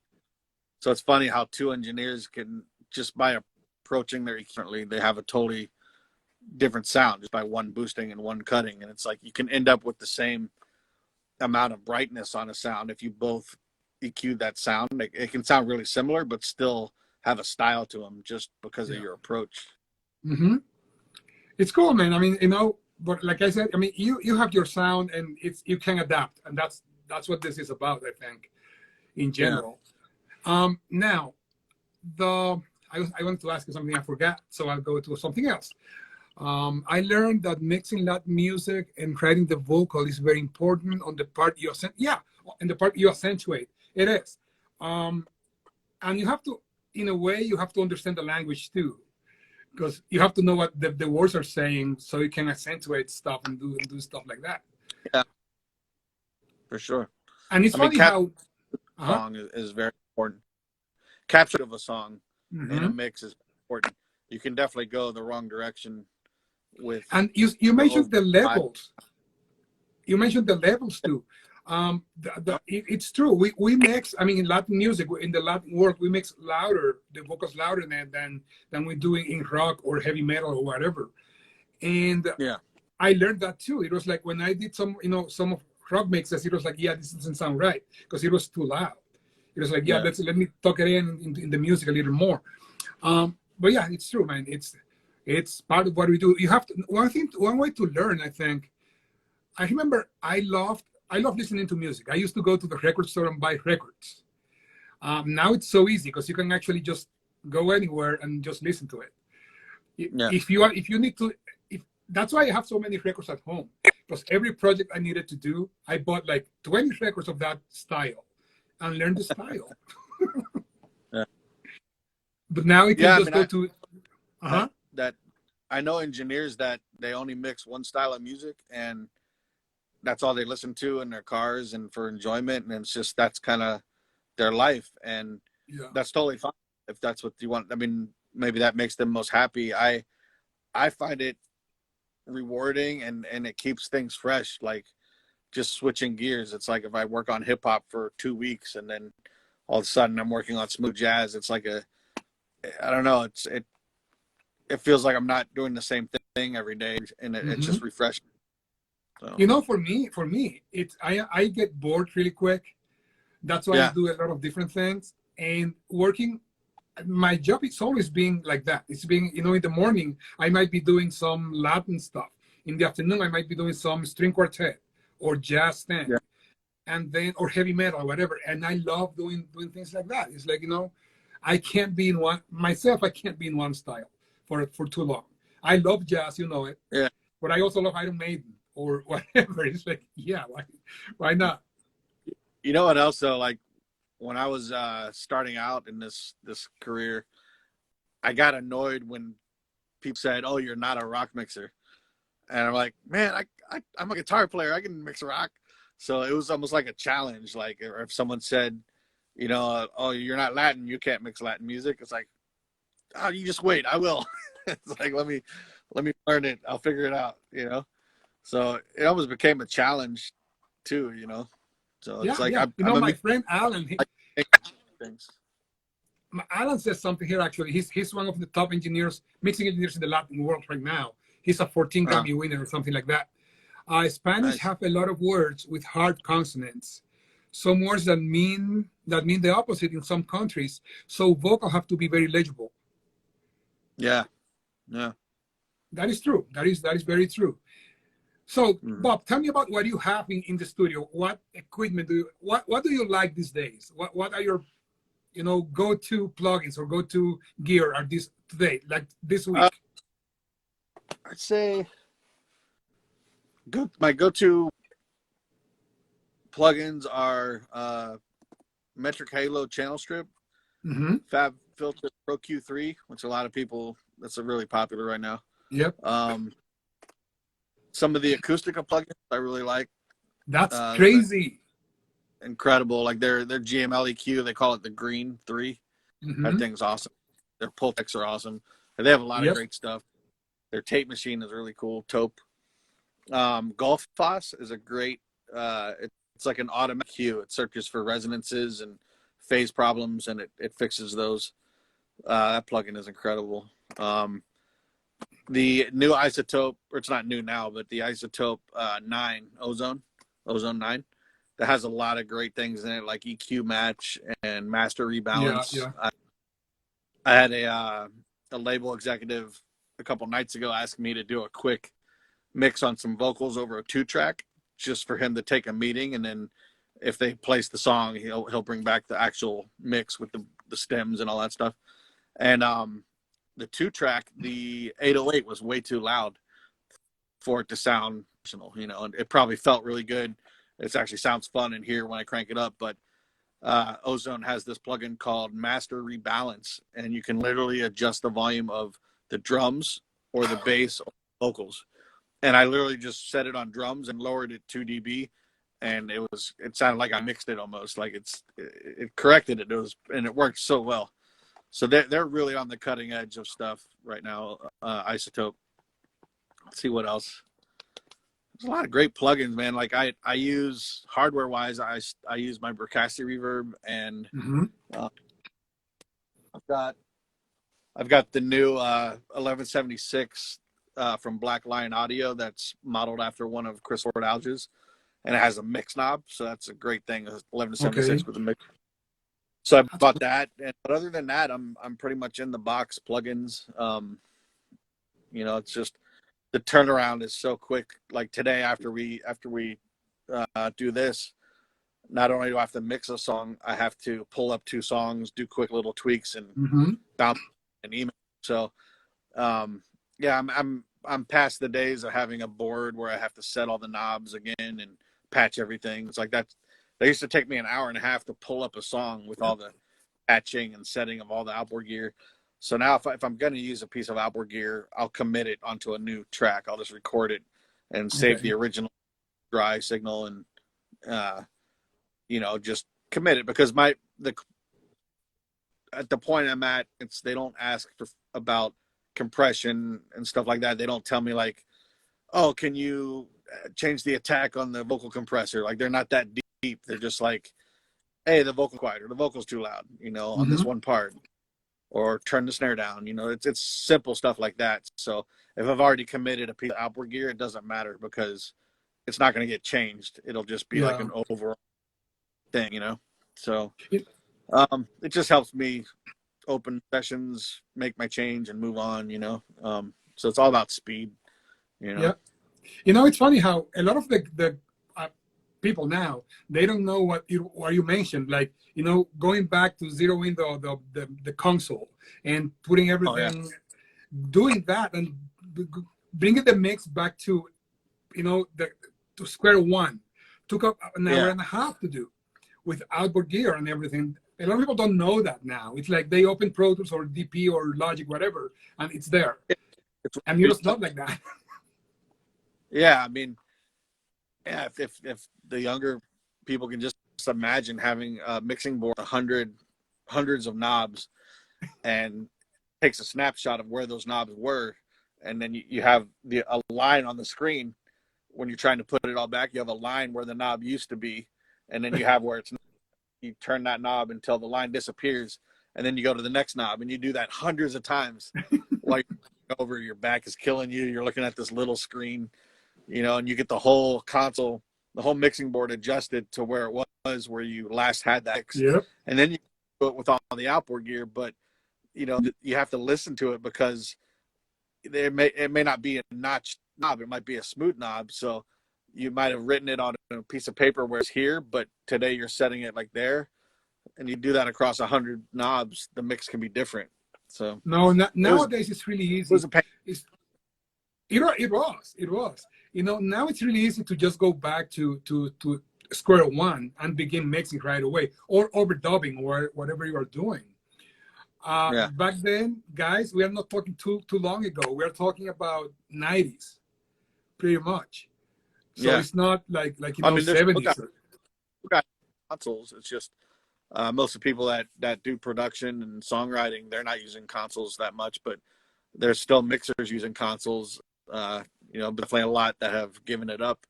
so it's funny how two engineers can, just by approaching their EQ differently, they have a totally different sound just by one boosting and one cutting, and it's like you can end up with the same amount of brightness on a sound if you both EQ that sound. It can sound really similar, but still have a style to them just because of Yeah. your approach. Mm-hmm. It's cool, man. I mean, you know, but like I said, I mean, you have your sound, and it's, you can adapt, and that's what this is about, I think, in Yeah. general. Now, I wanted to ask you something I forgot, so I'll go to something else. I learned that mixing Latin music and writing the vocal is very important on the part you in the part you accentuate. It is, and you have to, in a way, you have to understand the language too, because you have to know what the words are saying, so you can accentuate stuff and do stuff like that. Yeah, for sure. And it's I mean, funny capture how, a song is very important. Capture of a song in a mhm. mix is important. You can definitely go the wrong direction with And you the over. mentioned the levels. You mentioned the levels too. It's true. We mix. I mean, in Latin music, in the Latin world, we mix louder, the vocals louder than we do in rock or heavy metal or whatever. And Yeah. I learned that too. It was like when I did some, you know, some of crop mixes, it was like, yeah, this doesn't sound right because it was too loud. It was like, yeah, Yeah. let me tuck it in the music a little more. But yeah, it's true, man. It's part of what we do. You have to one way to learn, I think. I remember I loved listening to music. I used to go to the record store and buy records. Now it's so easy because you can actually just go anywhere and just listen to it. Yeah. If you need to, if that's why I have so many records at home. Because every project I needed to do, I bought like 20 records of that style and learned the style. Yeah. But now you can Yeah. I just mean, go to that I know engineers that they only mix one style of music and that's all they listen to in their cars and for enjoyment. And it's just, that's kind of their life. And yeah. that's totally fine if that's what you want. I mean, maybe that makes them most happy. I find it rewarding and it keeps things fresh. Like just switching gears. It's like if I work on hip hop for 2 weeks and then all of a sudden I'm working on smooth jazz, it's like I don't know. It feels like I'm not doing the same thing every day, and it's just refreshing. So. You know, for me, it's I get bored really quick. That's why I Yeah. do a lot of different things. And working, my job is always being like that. It's being, you know, in the morning I might be doing some Latin stuff. In the afternoon I might be doing some string quartet or jazz thing, Yeah. and then or heavy metal or whatever. And I love doing things like that. It's like, you know, I can't be in one myself. I can't be in one style for too long. I love jazz, you know it. Yeah. But I also love Iron Maiden or whatever. It's like, yeah, why not? You know what else though? Like when I was starting out in this career, I got annoyed when people said, "Oh, you're not a rock mixer," and I'm like, "Man, I'm a guitar player. I can mix rock." So it was almost like a challenge. Like if someone said, you know, "Oh, you're not Latin. You can't mix Latin music." It's like, "Oh, you just wait. I will." It's like let me learn it. I'll figure it out. You know. So it almost became a challenge too. You know. So it's Yeah, like yeah. You know, I'm a my friend Alan, things. Alan says something here. Actually, he's one of the top engineers, mixing engineers in the Latin world right now. He's a 14 Grammy winner or something like that. Spanish Nice. have a lot of words with hard consonants. Some words that mean the opposite in some countries. So vocal have to be very legible. Yeah. Yeah. That is true. That is very true. So, Mm. Bob, tell me about what you have in the studio. What equipment what do you like these days? What are your, you know, go-to plugins or go-to gear are this today, like this week? I'd say my go-to plugins are Metric Halo Channel Strip, Mm-hmm. Fab Filter Pro Q3, which a lot of people, that's a really popular right now. Yep. Some of the Acoustica plugins I really like. That's crazy. Incredible. Like their GML EQ, they call it the Green 3. Mm-hmm. That thing's awesome. Their pull decks are awesome. And they have a lot of Yep. great stuff. Their tape machine is really cool. Taupe. Golf Foss is a great, it's like an automatic cue. It searches for resonances and phase problems and it fixes those. That plugin is incredible. The new Isotope, or it's not new now, but the Isotope 9 Ozone 9, that has a lot of great things in it, like EQ match and master rebalance. Yeah. I had a label executive a couple nights ago ask me to do a quick mix on some vocals over a 2-track, just for him to take a meeting, and then if they place the song, he'll bring back the actual mix with the stems and all that stuff. And the 2-track, the 808 was way too loud for it to sound personal, you know, and it probably felt really good. It actually sounds fun in here when I crank it up, but Ozone has this plugin called Master Rebalance, and you can literally adjust the volume of the drums or the bass or vocals. And I literally just set it on drums and lowered it 2 dB, and it sounded like I mixed it almost, like it corrected it. And it worked so well. So they're really on the cutting edge of stuff right now. Isotope. Let's see what else. There's a lot of great plugins, man. Like I use hardware wise, I use my Bricasti reverb, and Mm-hmm. I've got the new 1176 from Black Lion Audio that's modeled after one of Chris Ward Alge's, and it has a mix knob, so that's a great thing. 11 to 76 Okay. with a mix. So I That's bought cool. that, but other than that, I'm pretty much in the box plugins. It's just the turnaround is so quick. Like today, after we do this, not only do I have to mix a song, I have to pull up 2 songs, do quick little tweaks, and Mm-hmm. bounce an email. So yeah, I'm past the days of having a board where I have to set all the knobs again and patch everything. It's like that. They used to take me an hour and a half to pull up a song with all the patching and setting of all the outboard gear. So now if I'm going to use a piece of outboard gear, I'll commit it onto a new track. I'll just record it and save the Okay. original dry signal and, uh, just commit it, because at the point I'm at, they don't ask about compression and stuff like that. They don't tell me like, oh, can you change the attack on the vocal compressor? Like they're not that deep. They're just like, hey, the vocal quiet, or the vocal's too loud, on Mm-hmm. this one part, or turn the snare down. It's simple stuff like that. So if I've already committed a piece of outboard gear, it doesn't matter because it's not going to get changed. It'll just be like Yeah. an overall thing. So It, it just helps me open sessions, make my change, and move on. So it's all about speed. you know yeah. It's funny how a lot of the people now, they don't know what you mentioned, like going back to zeroing the console and putting oh yeah. everything, doing that and bringing the mix back to the to square one took up an hour Yeah. and a half to do with outboard gear and everything. A lot of people don't know that now. It's like they open Pro Tools or DP or Logic, whatever, and it's there. It's And it's not like that. Yeah, I mean, yeah, if the younger people can just imagine having a mixing board, hundreds of knobs, and takes a snapshot of where those knobs were, and then you have a line on the screen when you're trying to put it all back. You have a line where the knob used to be, and then you have where it's not. You turn that knob until the line disappears, and then you go to the next knob, and you do that hundreds of times. Like over, your back is killing you. You're looking at this little screen, and you get the whole console, the whole mixing board adjusted to where it was where you last had that mix. Yep. And then you do it with all the outboard gear, but you have to listen to it because it may not be a notched knob, it might be a smooth knob. So you might have written it on a piece of paper where it's here, but today you're setting it like there, and you do that across 100 knobs, the mix can be different. So No, it was nowadays it's really it easy. was a pain. It was. Now it's really easy to just go back to square one and begin mixing right away, or overdubbing, or whatever you are doing. Yeah. Back then, guys, we are not talking too long ago. We are talking about 90s, pretty much. So Yeah. it's not like I mean, there's still 70s. got consoles. It's just most of the people that do production and songwriting, they're not using consoles that much, but there's still mixers using consoles. Definitely a lot that have given it up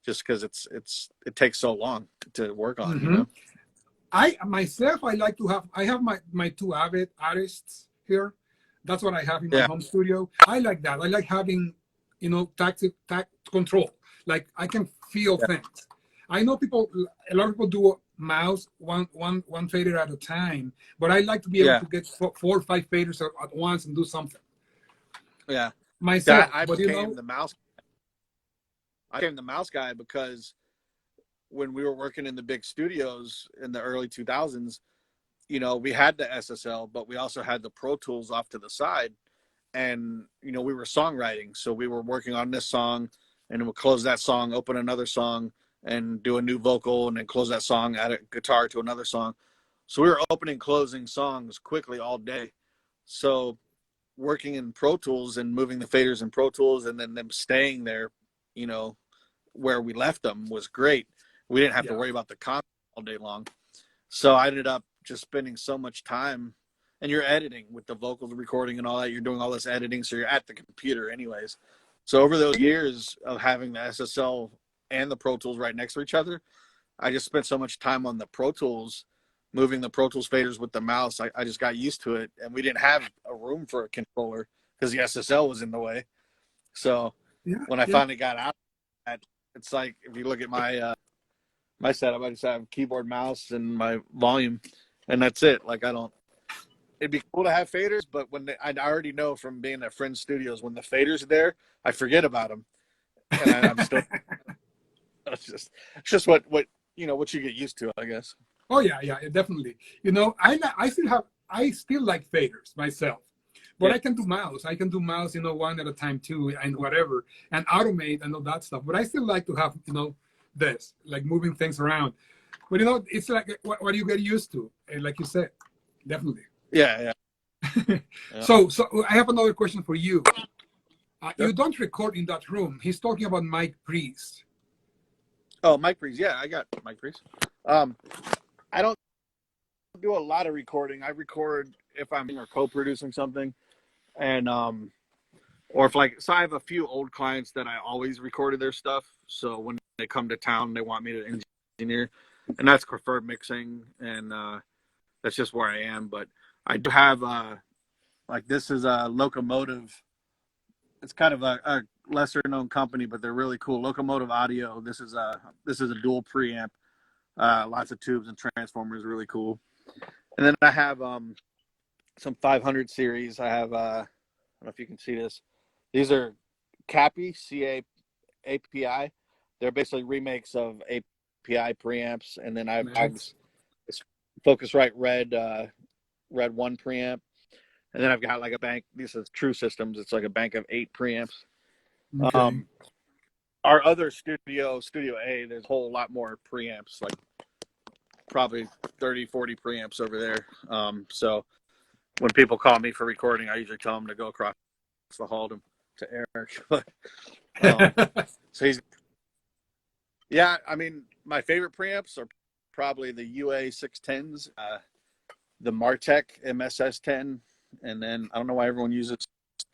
just because it takes so long to work on. Mm-hmm. I have my 2 Avid artists here. That's what I have in my Yeah. home studio. I like that. I like having, tactile control. Like I can feel Yeah. things. I know a lot of people do mouse one fader at a time, but I like to be able Yeah. to get 4 or 5 faders at once and do something Yeah. myself. I But became the mouse. I became the mouse guy because when we were working in the big studios in the early 2000s, we had the SSL, but we also had the Pro Tools off to the side. And, we were songwriting. So we were working on this song, and we'll close that song, open another song, and do a new vocal, and then close that song, add a guitar to another song. So we were opening, closing songs quickly all day. So working in Pro Tools and moving the faders in Pro Tools and then them staying there, where we left them was great. We didn't have to yeah, worry about the content all day long. So I ended up just spending so much time, and you're editing with the vocals recording and all that. You're doing all this editing, so you're at the computer anyways. So over those years of having the SSL and the Pro Tools right next to each other, I just spent so much time on the Pro Tools, moving the Pro Tools faders with the mouse. I just got used to it, and we didn't have a room for a controller because the SSL was in the way. So yeah, when I yeah. finally got out of that, It's like if you look at my setup, I just have keyboard, mouse, and my volume, and that's it. Like I don't. It'd be cool to have faders, but I already know from being at friends' studios when the faders are there, I forget about them, and I'm still. It's just what what you get used to, I guess. Oh yeah, definitely. I still like faders myself, but Yeah, I can do mouse. I can do mouse, one at a time too, and whatever, and automate and all that stuff. But I still like to have, this, like moving things around. But it's like what you get used to, and like you said, definitely. yeah. Yeah. So I have another question for you. Sure. You don't record in that room. He's talking about Mike Priest. Oh, Mike Priest. Yeah, I got Mike Priest. I don't do a lot of recording. I record if I'm or co-producing something, and or if so I have a few old clients that I always recorded their stuff. So when they come to town, they want me to engineer, and that's preferred mixing, and that's just where I am. But I do have like this is a Locomotive. It's kind of a lesser known company, but they're really cool. Locomotive Audio. This is a dual preamp, lots of tubes and transformers, really cool. And then I have some 500 series. I have I don't know if you can see this. These are CAPI, CAPI. They're basically remakes of API preamps, and then I've Nice. Focusrite Red 1 preamp. And then I've got like a bank. This is True Systems. It's like a bank of 8 preamps. Okay. Our other Studio A, there's a whole lot more preamps, like probably 30, 40 preamps over there. So when people call me for recording, I usually tell them to go across the hall to Eric. So yeah, I mean, my favorite preamps are probably the UA 610s, the Martech MSS10, and then I don't know why everyone uses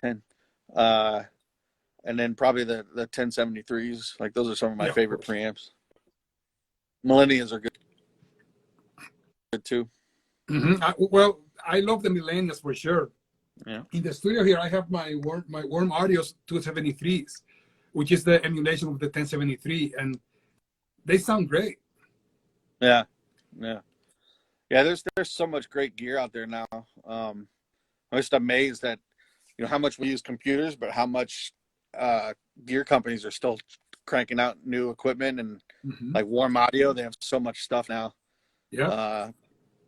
10. And then probably the 1073s. Like those are some of my favorite preamps. Millennials are good too. Mm-hmm. I love the Millennials for sure. Yeah. In the studio here, I have my Warm Audio's 273s, which is the emulation of the 1073, and they sound great. Yeah. There's so much great gear out there now. I'm just amazed at how much we use computers, but how much gear companies are still cranking out new equipment and like Warm Audio. They have so much stuff now. Yeah.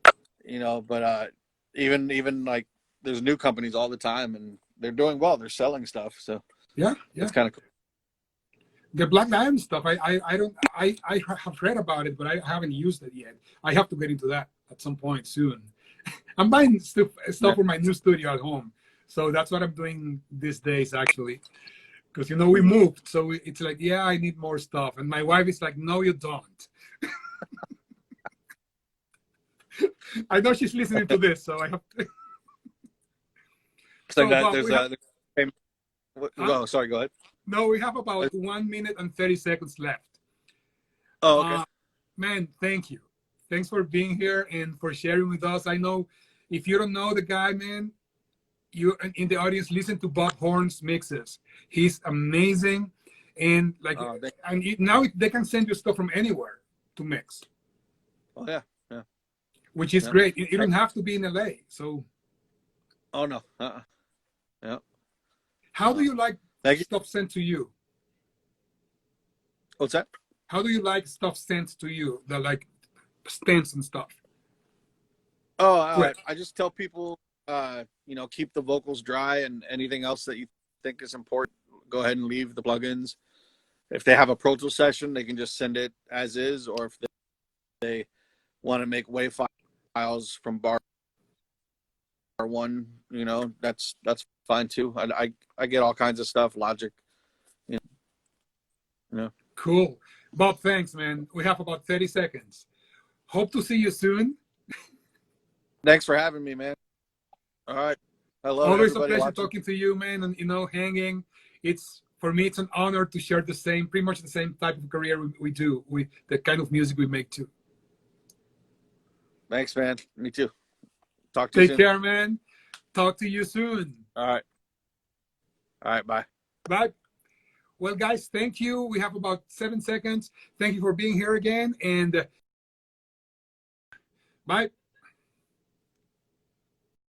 But even like there's new companies all the time, and they're doing well. They're selling stuff, so yeah, it's kind of cool. The Black Diamond stuff, I have read about it, but I haven't used it yet. I have to get into that at some point soon. I'm buying stuff for my new studio at home, so that's what I'm doing these days actually. Because we moved, so it's like, yeah, I need more stuff, and my wife is like, no, you don't. I know she's listening to this, so I have to. Oh, sorry, go ahead. No, we have about 1 minute and 30 seconds left. Oh, okay. Man, thank you. Thanks for being here and for sharing with us. I know if you don't know the guy, man, you in the audience, listen to Bob Horn's mixes. He's amazing. And now they can send you stuff from anywhere to mix. Oh, yeah. Which is great. You don't have to be in LA. So. Oh, no. Yeah. How do you like stuff sent to you? What's that? How do you like stuff sent to you? The like stamps and stuff. Oh, I just tell people, keep the vocals dry, and anything else that you think is important, go ahead and leave the plugins. If they have a Pro Tools session, they can just send it as is, or if they want to make WAV files from bar one, that's fine too. I get all kinds of stuff, Logic. Cool. Bob, thanks, man. We have about 30 seconds. Hope to see you soon. Thanks for having me, man. All right. Always a pleasure talking to you, man, and hanging. For me, it's an honor to share pretty much the same type of career we do, with the kind of music we make too. Thanks, man. Me too. Talk to you soon. Take care, man. Talk to you soon. All right. Bye. Bye. Well, guys, thank you. We have about 7 seconds. Thank you for being here again, and bye.